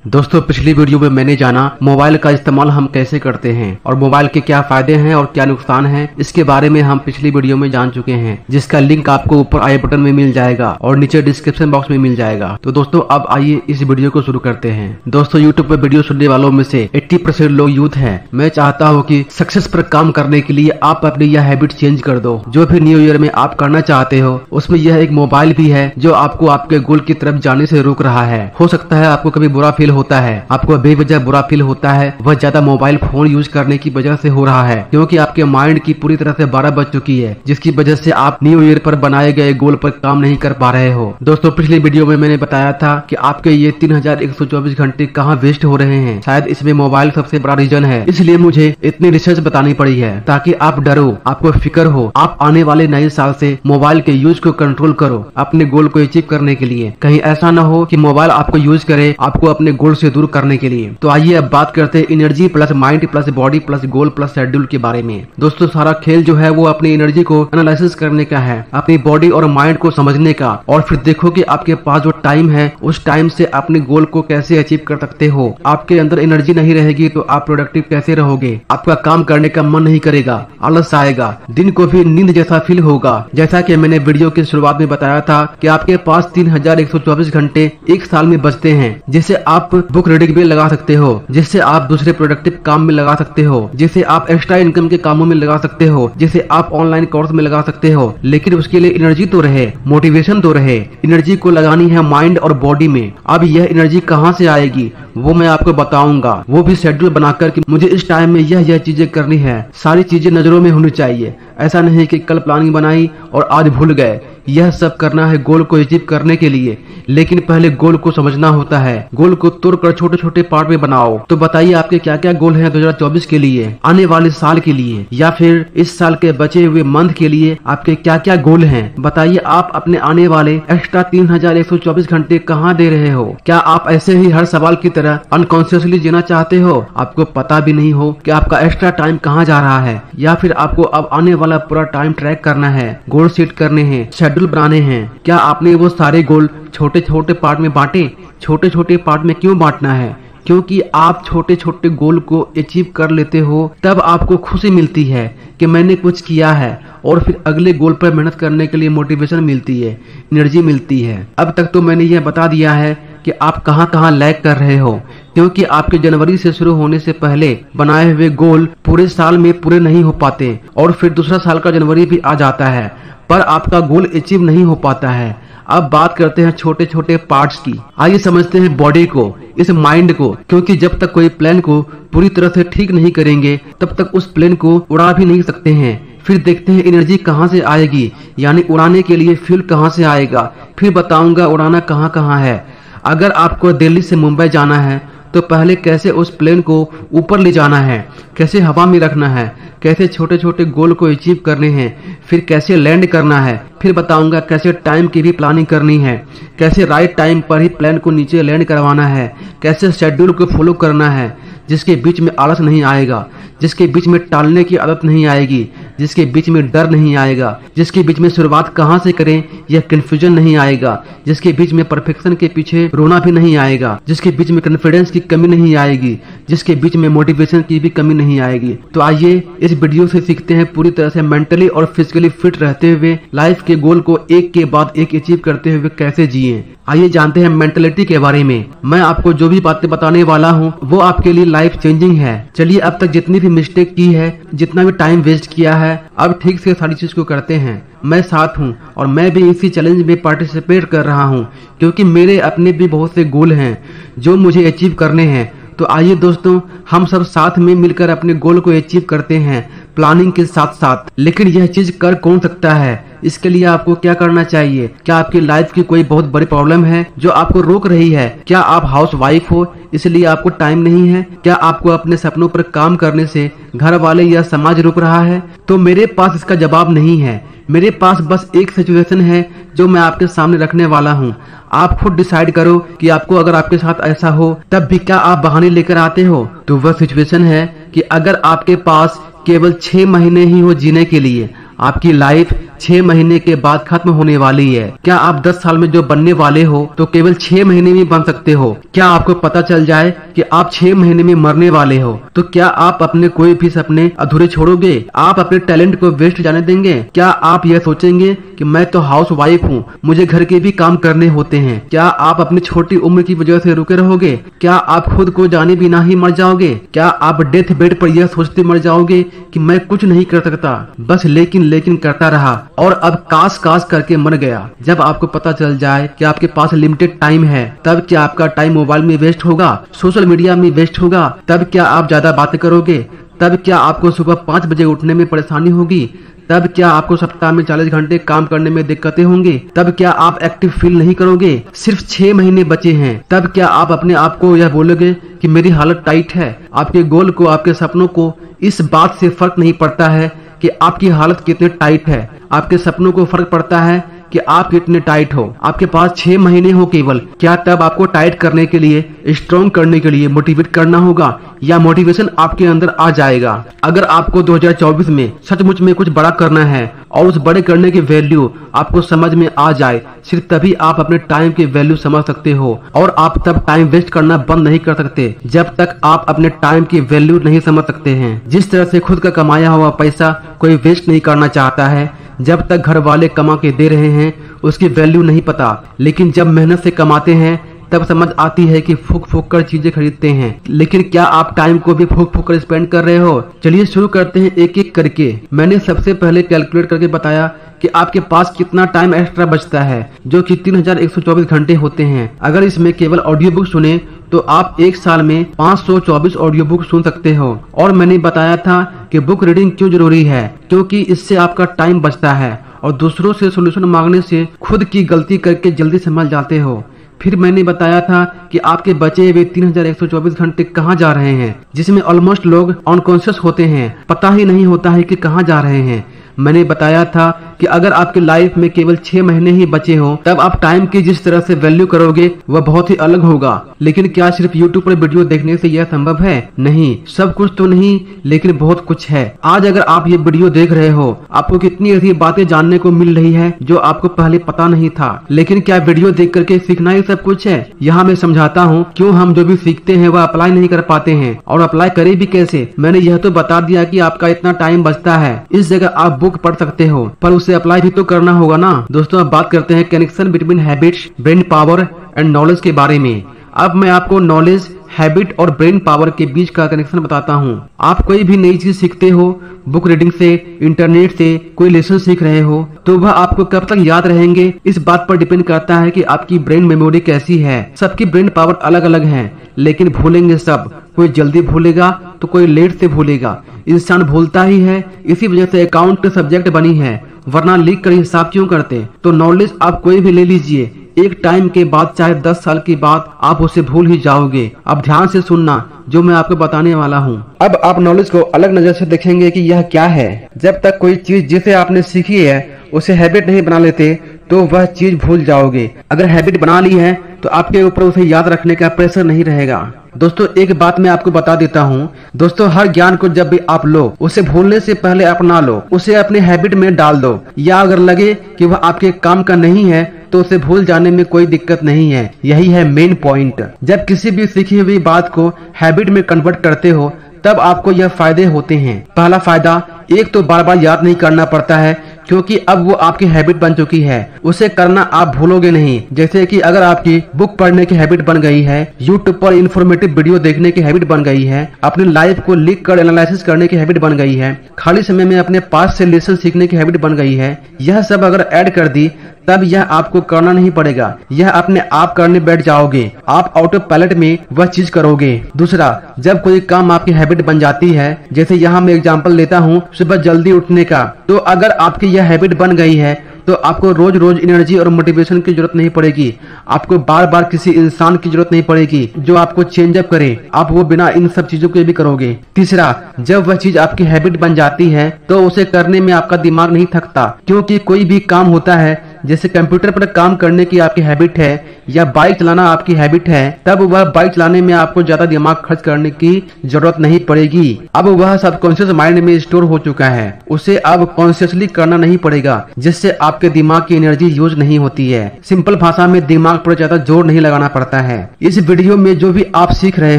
दोस्तों, पिछली वीडियो में मैंने जाना मोबाइल का इस्तेमाल हम कैसे करते हैं और मोबाइल के क्या फायदे हैं और क्या नुकसान हैं, इसके बारे में हम पिछली वीडियो में जान चुके हैं, जिसका लिंक आपको ऊपर आई बटन में मिल जाएगा और नीचे डिस्क्रिप्शन बॉक्स में मिल जाएगा। तो दोस्तों, अब आइए इस वीडियो को शुरू करते हैं। दोस्तों, यूट्यूब पर वीडियो सुनने वालों में से 80% लोग यूथ हैं। मैं चाहता हूँ कि सक्सेस पर काम करने के लिए आप अपनी यह हैबिट चेंज कर दो। जो भी न्यू ईयर में आप करना चाहते हो, उसमें यह एक मोबाइल भी है जो आपको आपके गोल की तरफ जाने से रोक रहा है। हो सकता है आपको कभी बुरा फील होता है, आपको बेवजह बुरा फील होता है, वह ज्यादा मोबाइल फोन यूज करने की वजह से हो रहा है, क्योंकि आपके माइंड की पूरी तरह से 12 बज चुकी है, जिसकी वजह से आप न्यू ईयर पर बनाए गए गोल पर काम नहीं कर पा रहे हो। दोस्तों, पिछली वीडियो में मैंने बताया था कि आपके ये 3124 घंटे कहाँ वेस्ट हो रहे हैं। शायद इसमें मोबाइल सबसे बड़ा रीजन है, इसलिए मुझे इतनी रिसर्च बतानी पड़ी है ताकि आप डरो, आपको फिक्र हो, आप आने वाले नए साल से मोबाइल के यूज को कंट्रोल करो अपने गोल को अचीव करने के लिए। कहीं ऐसा न हो कि मोबाइल आपको यूज करे आपको अपने गोल से दूर करने के लिए। तो आइए अब बात करते हैं energy plus mind plus body plus goal plus schedule के बारे में। दोस्तों, सारा खेल जो है वो अपनी एनर्जी को एनालिसिस करने का है, अपनी बॉडी और माइंड को समझने का, और फिर देखो कि आपके पास जो टाइम है उस टाइम से अपने गोल को कैसे अचीव कर सकते हो। आपके अंदर एनर्जी नहीं रहेगी तो आप प्रोडक्टिव कैसे रहोगे, आपका काम करने का मन नहीं करेगा, आलस आएगा, दिन को भी नींद जैसा फील होगा। जैसा कि मैंने वीडियो की शुरुआत में बताया था कि आपके पास 3124 घंटे एक साल में बचते हैं, जिसे आप बुक रीडिंग में लगा सकते हो, जिससे आप दूसरे प्रोडक्टिव काम में लगा सकते हो, जिसे आप एक्स्ट्रा इनकम के कामों में लगा सकते हो, जिसे आप ऑनलाइन कोर्स में लगा सकते हो। लेकिन उसके लिए एनर्जी तो रहे, मोटिवेशन तो रहे। एनर्जी को लगानी है माइंड और बॉडी में। अब यह एनर्जी कहाँ से आएगी वो मैं आपको बताऊंगा, वो भी शेड्यूल बनाकर कि मुझे इस टाइम में यह चीजें करनी है। सारी चीजें नजरों में होनी चाहिए। ऐसा नहीं कि कल प्लानिंग बनाई और आज भूल गए। यह सब करना है गोल को अचीव करने के लिए, लेकिन पहले गोल को समझना होता है। गोल को तोड़कर छोटे छोटे पार्ट में बनाओ। तो बताइए आपके क्या क्या गोल हैं 2024 के लिए, आने वाले साल के लिए, या फिर इस साल के बचे हुए मंथ के लिए आपके क्या क्या गोल हैं। बताइए आप अपने आने वाले एक्स्ट्रा 3124 घंटे कहाँ दे रहे हो। क्या आप ऐसे ही हर सवाल की तरह अनकॉन्शियसली जीना चाहते हो, आपको पता भी नहीं हो कि आपका एक्स्ट्रा टाइम कहाँ जा रहा है, या फिर आपको अब आने वाला पूरा टाइम ट्रैक करना है, गोल सेट करने हैं, शेड्यूल बनाने हैं। क्या आपने वो सारे गोल छोटे छोटे पार्ट में बांटे? छोटे छोटे पार्ट में क्यों बांटना है? क्योंकि आप छोटे छोटे गोल को अचीव कर लेते हो तब आपको खुशी मिलती है कि मैंने कुछ किया है, और फिर अगले गोल पर मेहनत करने के लिए मोटिवेशन मिलती है, एनर्जी मिलती है। अब तक तो मैंने यह बता दिया है कि आप कहां कहां लैग कर रहे हो, क्योंकि आपके जनवरी से शुरू होने से पहले बनाए हुए गोल पूरे साल में पूरे नहीं हो पाते, और फिर दूसरा साल का जनवरी भी आ जाता है पर आपका गोल अचीव नहीं हो पाता है। अब बात करते हैं छोटे छोटे पार्ट्स की। आइए समझते हैं बॉडी को, इस माइंड को, क्योंकि जब तक कोई प्लान को पूरी तरह से ठीक नहीं करेंगे तब तक उस प्लान को उड़ा भी नहीं सकते हैं। फिर देखते हैं एनर्जी कहाँ से आएगी, यानी उड़ाने के लिए फ्यूल कहाँ से आएगा। फिर बताऊंगा उड़ाना कहाँ कहाँ है। अगर आपको दिल्ली से मुंबई जाना है तो पहले कैसे उस प्लेन को ऊपर ले जाना है, कैसे हवा में रखना है, कैसे छोटे छोटे गोल को अचीव करने हैं, फिर कैसे लैंड करना है। फिर बताऊंगा कैसे टाइम की भी प्लानिंग करनी है, कैसे राइट टाइम पर ही प्लेन को नीचे लैंड करवाना है, कैसे शेड्यूल को फॉलो करना है, जिसके बीच में आलस नहीं आएगा, जिसके बीच में टालने की आदत नहीं आएगी, जिसके बीच में डर नहीं आएगा, जिसके बीच में शुरुआत कहाँ से करें यह कंफ्यूजन नहीं आएगा, जिसके बीच में परफेक्शन के पीछे रोना भी नहीं आएगा, जिसके बीच में कॉन्फिडेंस की कमी नहीं आएगी, जिसके बीच में मोटिवेशन की भी कमी नहीं आएगी। तो आइए इस वीडियो से सीखते हैं पूरी तरह से मेंटली और फिजिकली फिट रहते हुए लाइफ के गोल को एक के बाद एक अचीव करते हुए कैसे जिए। आइए जानते हैं मेंटलिटी के बारे में। मैं आपको जो भी बातें बताने वाला हूँ वो आपके लिए लाइफ चेंजिंग है। चलिए अब तक जितनी भी मिस्टेक की है, जितना भी टाइम वेस्ट किया है, अब ठीक से सारी चीज को करते हैं। मैं साथ हूँ और मैं भी इसी चैलेंज में पार्टिसिपेट कर रहा हूँ, क्योंकि मेरे अपने भी बहुत से गोल हैं जो मुझे अचीव करने हैं। तो आइए दोस्तों, हम सब साथ में मिलकर अपने गोल को अचीव करते हैं प्लानिंग के साथ साथ। लेकिन यह चीज कर कौन सकता है, इसके लिए आपको क्या करना चाहिए? क्या आपकी लाइफ की कोई बहुत बड़ी प्रॉब्लम है जो आपको रोक रही है? क्या आप हाउस वाइफ हो इसलिए आपको टाइम नहीं है? क्या आपको अपने सपनों पर काम करने से घर वाले या समाज रोक रहा है? तो मेरे पास इसका जवाब नहीं है। मेरे पास बस एक सिचुएशन है जो मैं आपके सामने रखने वाला हूँ। आप खुद डिसाइड करो कि आपको अगर आपके साथ ऐसा हो तब भी क्या आप बहाने लेकर आते हो। तो वह सिचुएशन है कि अगर आपके पास केवल 6 महीने ही हो जीने के लिए, आपकी लाइफ 6 महीने के बाद खत्म होने वाली है। क्या आप 10 साल में जो बनने वाले हो तो केवल 6 महीने में बन सकते हो? क्या आपको पता चल जाए कि आप 6 महीने में मरने वाले हो तो क्या आप अपने कोई भी सपने अधूरे छोड़ोगे? आप अपने टैलेंट को वेस्ट जाने देंगे? क्या आप यह सोचेंगे कि मैं तो हाउस वाइफ हूँ, मुझे घर के भी काम करने होते हैं? क्या आप अपनी छोटी उम्र की वजह से रुके रहोगे? क्या आप खुद को जाने बिना ही मर जाओगे? क्या आप डेथ बेड पर यह सोचते मर जाओगे कि मैं कुछ नहीं कर सकता, बस लेकिन करता रहा और अब काश करके मर गया? जब आपको पता चल जाए कि आपके पास लिमिटेड टाइम है, तब क्या आपका टाइम मोबाइल में वेस्ट होगा, सोशल मीडिया में वेस्ट होगा? तब क्या आप ज्यादा बातें करोगे? तब क्या आपको सुबह 5 बजे उठने में परेशानी होगी? तब क्या आपको सप्ताह में 40 घंटे काम करने में दिक्कतें होंगी? तब क्या आप एक्टिव फील नहीं करोगे? सिर्फ 6 महीने बचे हैं, तब क्या आप अपने आप को यह बोलोगे कि मेरी हालत टाइट है? आपके गोल को, आपके सपनों को इस बात से फर्क नहीं पड़ता है कि आपकी हालत कितनी टाइट है, आपके सपनों को फर्क पड़ता है कि आप कितने टाइट हो। आपके पास 6 महीने हो केवल। क्या तब आपको टाइट करने के लिए, स्ट्रॉन्ग करने के लिए मोटिवेट करना होगा या मोटिवेशन आपके अंदर आ जाएगा? अगर आपको 2024 में सचमुच में कुछ बड़ा करना है और उस बड़े करने की वैल्यू आपको समझ में आ जाए, सिर्फ तभी आप अपने टाइम की वैल्यू समझ सकते हो। और आप तब टाइम वेस्ट करना बंद नहीं कर सकते जब तक आप अपने टाइम की वैल्यू नहीं समझ सकते हैं। जिस तरह से खुद का कमाया हुआ पैसा कोई वेस्ट नहीं करना चाहता है, जब तक घर वाले कमा के दे रहे हैं उसकी वैल्यू नहीं पता, लेकिन जब मेहनत से कमाते हैं तब समझ आती है कि फूक फूक कर चीजें खरीदते हैं। लेकिन क्या आप टाइम को भी फूक फूक कर स्पेंड कर रहे हो? चलिए शुरू करते हैं एक एक करके। मैंने सबसे पहले कैलकुलेट करके बताया कि आपके पास कितना टाइम एक्स्ट्रा बचता है, जो कि 3124 घंटे होते हैं। अगर इसमें केवल ऑडियो बुक सुने तो आप एक साल में 524 ऑडियो बुक सुन सकते हो। और मैंने बताया था कि बुक रीडिंग क्यों जरूरी है, क्योंकि इससे आपका टाइम बचता है और दूसरों से सोल्यूशन मांगने से खुद की गलती करके जल्दी समझ जाते हो। फिर मैंने बताया था कि आपके बचे हुए 3124 घंटे कहाँ जा रहे हैं, जिसमें ऑलमोस्ट लोग अनकॉन्शियस होते हैं, पता ही नहीं होता है कि कहाँ जा रहे हैं। मैंने बताया था कि अगर आपके लाइफ में केवल 6 महीने ही बचे हो, तब आप टाइम की जिस तरह से वैल्यू करोगे वह बहुत ही अलग होगा। लेकिन क्या सिर्फ यूट्यूब पर वीडियो देखने से यह संभव है? नहीं, सब कुछ तो नहीं, लेकिन बहुत कुछ है। आज अगर आप ये वीडियो देख रहे हो, आपको कितनी ऐसी बातें जानने को मिल रही है जो आपको पहले पता नहीं था। लेकिन क्या वीडियो देख करके सीखना ही सब कुछ है? यहाँ मैं समझाता हूँ क्यों हम जो भी सीखते हैं वह अप्लाई नहीं कर पाते हैं, और अप्लाई करें भी कैसे। मैंने यह तो बता दिया कि आपका इतना टाइम बचता है, इस जगह आप बुक पढ़ सकते हो, पर उसे अप्लाई भी तो करना होगा ना। दोस्तों, अब बात करते हैं connection between habits, brain power and knowledge के बारे में। अब मैं आपको नॉलेज, हैबिट और ब्रेन पावर के बीच का कनेक्शन बताता हूँ। आप कोई भी नई चीज सीखते हो, बुक रीडिंग से, इंटरनेट से कोई लेसन सीख रहे हो, तो वह आपको कब तक याद रहेंगे इस बात पर डिपेंड करता है कि आपकी ब्रेन मेमोरी कैसी है। सबकी ब्रेन पावर अलग अलग है, लेकिन भूलेंगे सब। कोई जल्दी भूलेगा तो कोई लेट से भूलेगा। इंसान भूलता ही है, इसी वजह से अकाउंट सब्जेक्ट बनी है, वरना लिख कर हिसाब क्यों करते। तो नॉलेज आप कोई भी ले लीजिए, एक टाइम के बाद चाहे 10 साल के बाद आप उसे भूल ही जाओगे। अब ध्यान से सुनना जो मैं आपको बताने वाला हूँ। अब आप नॉलेज को अलग नजर से देखेंगे कि यह क्या है। जब तक कोई चीज जिसे आपने सीखी है उसे हैबिट नहीं बना लेते तो वह चीज भूल जाओगे। अगर हैबिट बना ली है तो आपके ऊपर उसे याद रखने का प्रेशर नहीं रहेगा। दोस्तों, एक बात मैं आपको बता देता हूँ। दोस्तों, हर ज्ञान को जब भी आप लो, उसे भूलने से पहले अपना लो, उसे अपने हैबिट में डाल दो। या अगर लगे कि वह आपके काम का नहीं है तो उसे भूल जाने में कोई दिक्कत नहीं है। यही है मेन पॉइंट। जब किसी भी सीखी हुई बात को हैबिट में कन्वर्ट करते हो तब आपको यह फायदे होते हैं। पहला फायदा, एक तो बार बार याद नहीं करना पड़ता है, क्योंकि अब वो आपकी हैबिट बन चुकी है, उसे करना आप भूलोगे नहीं। जैसे कि अगर आपकी बुक पढ़ने की हैबिट बन गई है, यूट्यूब पर इंफॉर्मेटिव वीडियो देखने की हैबिट बन गई है, अपनी लाइफ को लिख कर एनालिसिस करने की हैबिट बन गई है, खाली समय में अपने पास से लेसन सीखने की हैबिट बन गई है, यह सब अगर ऐड कर दी तब यह आपको करना नहीं पड़ेगा, यह अपने आप करने बैठ जाओगे। आप ऑटो पायलट में वह चीज करोगे। दूसरा, जब कोई काम आपकी हैबिट बन जाती है, जैसे यहाँ मैं एग्जांपल लेता हूँ सुबह जल्दी उठने का, तो अगर आपकी यह हैबिट बन गई है तो आपको रोज रोज एनर्जी और मोटिवेशन की जरूरत नहीं पड़ेगी। आपको बार बार किसी इंसान की जरूरत नहीं पड़ेगी जो आपको चेंज अप करे, आप वो बिना इन सब चीजों के भी करोगे। तीसरा, जब वह चीज आपकी हैबिट बन जाती है तो उसे करने में आपका दिमाग नहीं थकता, क्योंकि कोई भी काम होता है जैसे कंप्यूटर पर काम करने की आपकी हैबिट है या बाइक चलाना आपकी हैबिट है, तब वह बाइक चलाने में आपको ज्यादा दिमाग खर्च करने की जरूरत नहीं पड़ेगी। अब वह सबकॉन्शियस माइंड में स्टोर हो चुका है, उसे अब कॉन्शियसली करना नहीं पड़ेगा, जिससे आपके दिमाग की एनर्जी यूज नहीं होती है। सिंपल भाषा में दिमाग पर ज्यादा जोर नहीं लगाना पड़ता है। इस वीडियो में जो भी आप सीख रहे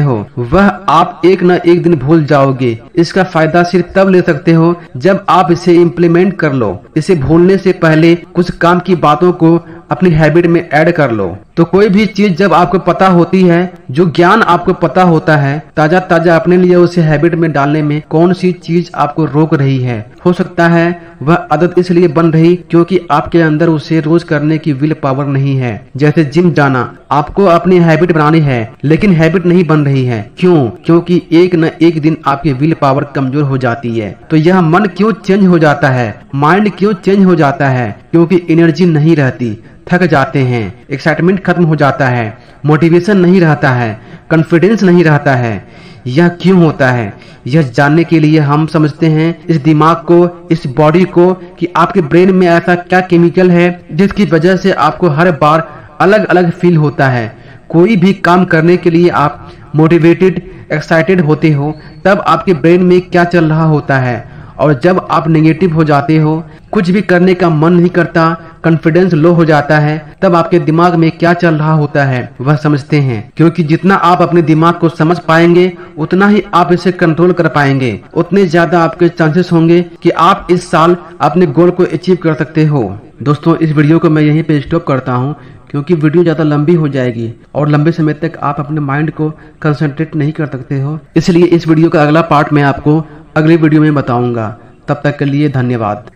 हो वह आप एक न एक दिन भूल जाओगे। इसका फायदा सिर्फ तब ले सकते हो जब आप इसे इम्प्लीमेंट कर लो। इसे भूलने से पहले कुछ काम की बातों को अपनी हैबिट में ऐड कर लो। तो कोई भी चीज जब आपको पता होती है, जो ज्ञान आपको पता होता है, ताजा ताजा अपने लिए उसे हैबिट में डालने में कौन सी चीज आपको रोक रही है। हो सकता है वह आदत इसलिए बन रही क्योंकि आपके अंदर उसे रोज करने की विल पावर नहीं है। जैसे जिम जाना, आपको अपनी हैबिट बनानी है लेकिन हैबिट नहीं बन रही है। क्यों? क्योंकि एक न एक दिन आपकी विल पावर कमजोर हो जाती है। तो यह मन क्यों चेंज हो जाता है, माइंड क्यों चेंज हो जाता है? क्योंकि एनर्जी नहीं रहती, थक जाते हैं, एक्साइटमेंट खत्म हो जाता है, मोटिवेशन नहीं रहता है, कॉन्फिडेंस नहीं रहता है। यह क्यों होता है? यह जानने के लिए हम समझते हैं इस दिमाग को, इस बॉडी को, कि आपके ब्रेन में ऐसा क्या केमिकल है जिसकी वजह से आपको हर बार अलग अलग फील होता है। कोई भी काम करने के लिए आप मोटिवेटेड, एक्साइटेड होते हो, तब आपके ब्रेन में क्या चल रहा होता है। और जब आप नेगेटिव हो जाते हो, कुछ भी करने का मन नहीं करता, कॉन्फिडेंस लो हो जाता है, तब आपके दिमाग में क्या चल रहा होता है वह समझते हैं। क्योंकि जितना आप अपने दिमाग को समझ पाएंगे उतना ही आप इसे कंट्रोल कर पाएंगे, उतने ज्यादा आपके चांसेस होंगे कि आप इस साल अपने गोल को अचीव कर सकते हो। दोस्तों, इस वीडियो को मैं यहीं पे स्टॉप करता हूँ क्योंकि वीडियो ज्यादा लंबी हो जाएगी और लंबे समय तक आप अपने माइंड को कंसंट्रेट नहीं कर सकते हो। इसलिए इस वीडियो का अगला पार्ट मैं आपको अगली वीडियो में बताऊंगा। तब तक के लिए धन्यवाद।